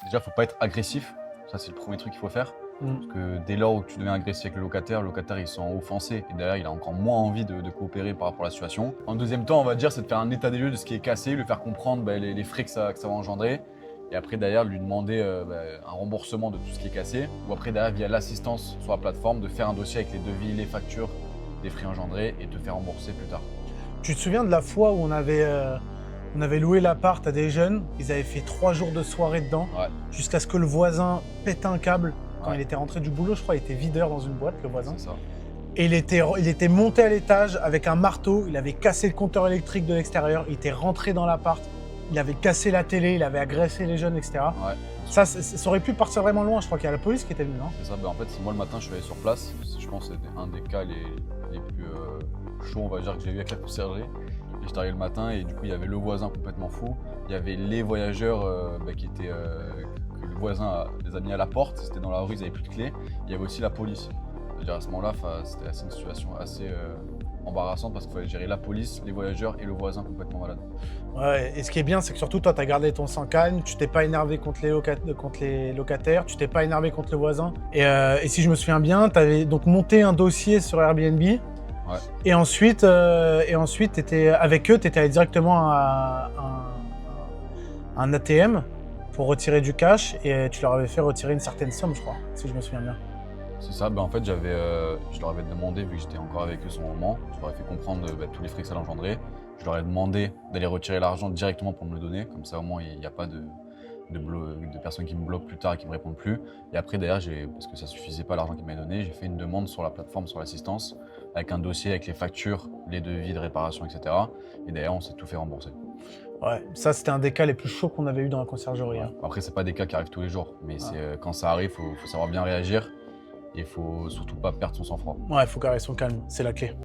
Déjà, faut pas être agressif. Ça, c'est le premier truc qu'il faut faire. Parce que dès lors où tu deviens agressif avec le locataire il se sent offensé et derrière il a encore moins envie de coopérer par rapport à la situation. En deuxième temps, on va dire, c'est de faire un état des lieux de ce qui est cassé, lui faire comprendre les frais que ça va engendrer. Et après derrière lui demander un remboursement de tout ce qui est cassé. Ou après derrière via l'assistance sur la plateforme de faire un dossier avec les devis, les factures, les frais engendrés et te faire rembourser plus tard. Tu te souviens de la fois où on avait loué l'appart à des jeunes, ils avaient fait 3 jours de soirée dedans, Ouais. jusqu'à ce que le voisin pète un câble. Quand Ouais. il était rentré du boulot, je crois, il était videur dans une boîte, le voisin. C'est ça. Et il était monté à l'étage avec un marteau, il avait cassé le compteur électrique de l'extérieur, il était rentré dans l'appart, il avait cassé la télé, il avait agressé les jeunes, etc. Ouais. Ça aurait pu partir vraiment loin, je crois qu'il y a la police qui était venue, non? C'est ça, en fait, si moi le matin je suis allé sur place, je pense que c'était un des cas les plus chauds, on va dire, que j'ai eu avec la conciergerie. Et j'étais arrivé le matin et du coup, il y avait le voisin complètement fou. Il y avait les voyageurs que le voisin les a mis à la porte. C'était dans la rue, ils n'avaient plus de clé. Il y avait aussi la police. C'est-à-dire à ce moment-là, c'était une situation assez embarrassante parce qu'il fallait gérer la police, les voyageurs et le voisin complètement malade. Ouais, et ce qui est bien, c'est que surtout toi, t'as gardé ton sang calme, tu t'es pas énervé contre les locataires, tu t'es pas énervé contre le voisin. Et si je me souviens bien, t'avais donc monté un dossier sur Airbnb. Ouais. Et ensuite avec eux, t'étais allé directement à un ATM pour retirer du cash et tu leur avais fait retirer une certaine somme, je crois, si je me souviens bien. C'est ça, en fait, je leur avais demandé, vu que j'étais encore avec eux sur le moment, je leur ai fait comprendre tous les frais que ça engendrait. Je leur ai demandé d'aller retirer l'argent directement pour me le donner, comme ça au moins il n'y a pas de personnes qui me bloquent plus tard et qui me répondent plus. Et après derrière, parce que ça suffisait pas l'argent qu'ils m'avaient donné, j'ai fait une demande sur la plateforme, sur l'assistance, avec un dossier avec les factures, les devis de réparation, etc. Et derrière, on s'est tout fait rembourser. Ouais, ça c'était un des cas les plus chauds qu'on avait eu dans la conciergerie. Ouais. Hein. Après, c'est pas des cas qui arrivent tous les jours, mais quand ça arrive, faut savoir bien réagir et il faut surtout pas perdre son sang-froid. Ouais, faut garder son calme, c'est la clé.